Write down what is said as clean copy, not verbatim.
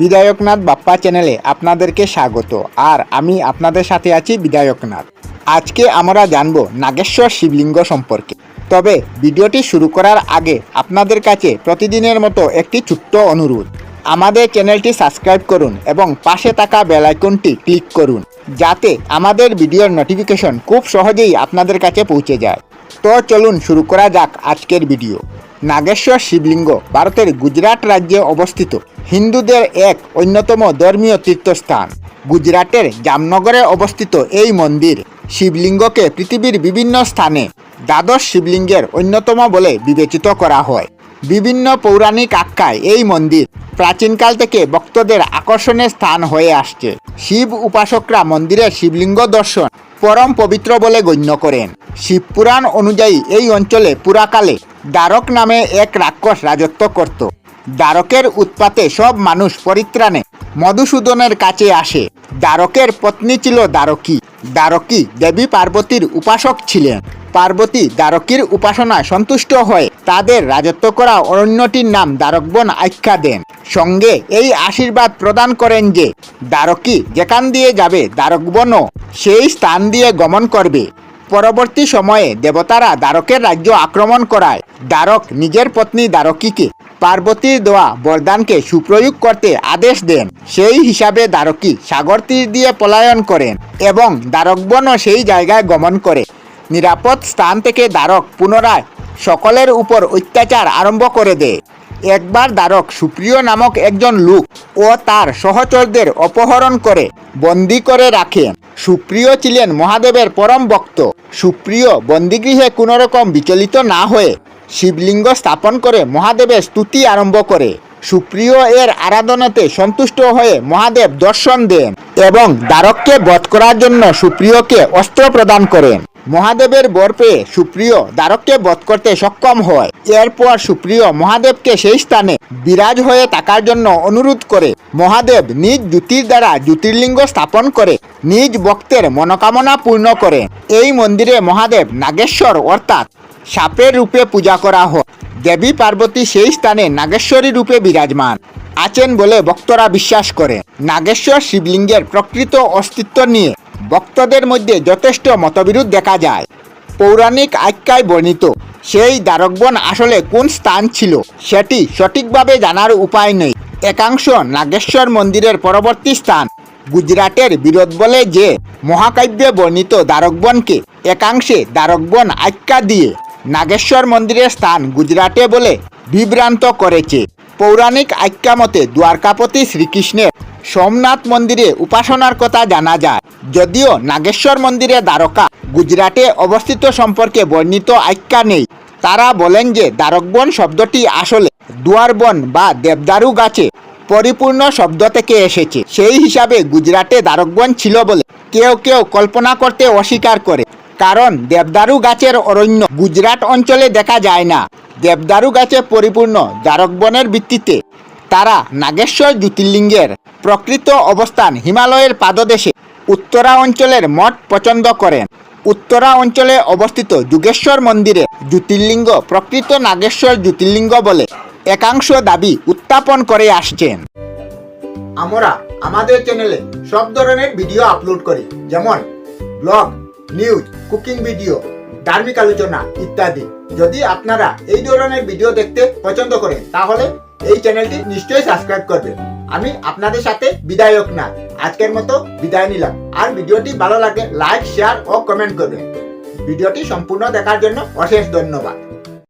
বিধায়কনাথ বাপ্পা চ্যানেলে আপনাদেরকে স্বাগত। আর আমি আপনাদের সাথে আছি বিধায়কনাথ। আজকে আমরা জানব নাগেশ্বর শিবলিঙ্গ সম্পর্কে। তবে ভিডিওটি শুরু করার আগে আপনাদের কাছে প্রতিদিনের মতো একটি ছোট্ট অনুরোধ, আমাদের চ্যানেলটি সাবস্ক্রাইব করুন এবং পাশে থাকা বেল আইকনটি ক্লিক করুন, যাতে আমাদের ভিডিওর নোটিফিকেশন খুব সহজেই আপনাদের কাছে পৌঁছে যায়। তো চলুন শুরু করা যাক আজকের ভিডিও। নাগেশ্বর শিবলিঙ্গ ভারতের গুজরাট রাজ্যে অবস্থিত হিন্দুদের এক অন্যতম ধর্মীয় তীর্থস্থান। গুজরাটের জামনগরে অবস্থিত এই মন্দির শিবলিঙ্গকে পৃথিবীর বিভিন্ন স্থানে দ্বাদশ শিবলিঙ্গের অন্যতম বলে বিবেচিত করা হয়। বিভিন্ন পৌরাণিক আখ্যায় এই মন্দির প্রাচীনকাল থেকে ভক্তদের আকর্ষণের স্থান হয়ে আসছে। শিব উপাসকরা মন্দিরের শিবলিঙ্গ দর্শন পরম পবিত্র বলে গণ্য করেন। শিবপুরাণ অনুযায়ী এই অঞ্চলে পুরাকালে দ্বারক নামে এক রাক্ষস রাজত্ব করত। দ্বারকের উৎপাতে সব মানুষ পরিত্রাণে মধুসূদনের কাছে আসে। দ্বারকের পত্নী ছিল দ্বারকী। দ্বারকী দেবী পার্বতীর উপাসক ছিলেন। পার্বতী দ্বারকীর উপাসনায় সন্তুষ্ট হয়ে তাদের রাজত্ব করা অরণ্যটির নাম দ্বারকবন আখ্যা দেন। সঙ্গে এই আশীর্বাদ প্রদান করেন যে দ্বারকী যেখান দিয়ে যাবে দ্বারকবনও সেই স্থান দিয়ে গমন করবে। পরবর্তী সময়ে দেবতারা দ্বারকের রাজ্য আক্রমণ করায় দ্বারক নিজের পত্নী দ্বারকীকে পার্বতীর দেওয়া বরদানকে সুপ্রয়োগ করতে আদেশ দেন। সেই হিসাবে দ্বারকী সাগর তীর দিয়ে পলায়ন করেন এবং দ্বারকবনও সেই জায়গায় গমন করে। নিরাপদ স্থান থেকে দ্বারক পুনরায় সকলের উপর অত্যাচার আরম্ভ করে দেয়। একবার দ্বারক সুপ্রিয় নামক একজন লোক ও তার সহচরদের অপহরণ করে বন্দী করে রাখেন। সুপ্রিয় ছিলেন মহাদেবের পরম ভক্ত। সুপ্রিয় বন্দিগৃহে কোনোরকম বিচলিত না হয়ে শিবলিঙ্গ স্থাপন করে মহাদেবের স্তুতি আরম্ভ করে। সুপ্রিয় এর আরাধনাতে সন্তুষ্ট হয়ে মহাদেব দর্শন দেন এবং দ্বারককে বধ করার জন্য সুপ্রিয়কে অস্ত্র প্রদান করেন। মহাদেবের বর পেয়ে সুপ্রিয় দ্বারককে বধ করতে সক্ষম হয়। এরপর সুপ্রিয় মহাদেবকে সেই স্থানে বিরাজ হয়ে থাকার জন্য অনুরোধ করে মহাদেব নিজ জ্যোতির দ্বারা জ্যোতির্লিঙ্গ স্থাপন করে নিজ ভক্তের মনোকামনা পূর্ণ করেন। এই মন্দিরে মহাদেব নাগেশ্বর অর্থাৎ সাপের রূপে পূজা করা হয়। দেবী পার্বতী সেই স্থানে নাগেশ্বরী রূপে বিরাজমান আছেন বলে ভক্তরা বিশ্বাস করেন। নাগেশ্বর শিবলিঙ্গের প্রকৃত অস্তিত্ব নিয়ে ভক্তদের মধ্যে যথেষ্ট মতবিরোধ দেখা যায়। পৌরাণিক আখ্যায় বর্ণিত সেই দ্বারকবন আসলে কোন স্থান ছিল সেটি সঠিকভাবে জানার উপায় নেই। একাংশ নাগেশ্বর মন্দিরের পরবর্তী স্থান গুজরাটের বিরোধ বলে যে মহাকাব্যে বর্ণিত দ্বারকবনকে একাংশে দ্বারকবন আখ্যা দিয়ে নাগেশ্বর মন্দিরের স্থান গুজরাটে বলে বিভ্রান্ত করেছে। পৌরাণিক আখ্যা মতে দ্বারকাপতি শ্রীকৃষ্ণের সোমনাথ মন্দিরে উপাসনার কথা জানা যায়। যদিও নাগেশ্বর মন্দিরে দ্বারকা গুজরাটে অবস্থিত সম্পর্কে বর্ণিত আখ্যা নেই। তারা বলেন যে দ্বারকবন শব্দটি আসলে দুয়ারবন বা দেবদারু গাছে পরিপূর্ণ শব্দ থেকে এসেছে। সেই হিসাবে গুজরাটে দ্বারকবন ছিল বলে কেউ কেউ কল্পনা করতে অস্বীকার করে, কারণ দেবদারু গাছের অরণ্য গুজরাট অঞ্চলে দেখা যায় না। দেবদারু গাছে পরিপূর্ণ দ্বারকবনের ভিত্তিতে তারা নাগেশ্বর জ্যোতির্লিঙ্গের প্রকৃত অবস্থান হিমালয়ের পাদদেশে উত্তরা অঞ্চলের মঠ পছন্দ করেন। উত্তরা অঞ্চলে অবস্থিত যুগেশ্বর মন্দিরে জ্যোতির্লিঙ্গ প্রকৃত নাগেশ্বর জ্যোতির্লিঙ্গ বলে একাংশ দাবি উত্থাপন করে আসছেন। আমরা আমাদের চ্যানেলে সব ধরনের ভিডিও আপলোড করি, যেমন ব্লগ, নিউজ, কুকিং ভিডিও, ধার্মিক আলোচনা ইত্যাদি। যদি আপনারা এই ধরনের ভিডিও দেখতে পছন্দ করেন তাহলে এই চ্যানেলটি নিশ্চয়ই সাবস্ক্রাইব করবেন। আমি আপনাদের সাথে বিধায়কনাথ আজকের মতো বিদায় নিলাম। আর ভিডিওটি ভালো লাগে লাইক, শেয়ার ও কমেন্ট করবেন। ভিডিওটি সম্পূর্ণ দেখার জন্য অশেষ ধন্যবাদ।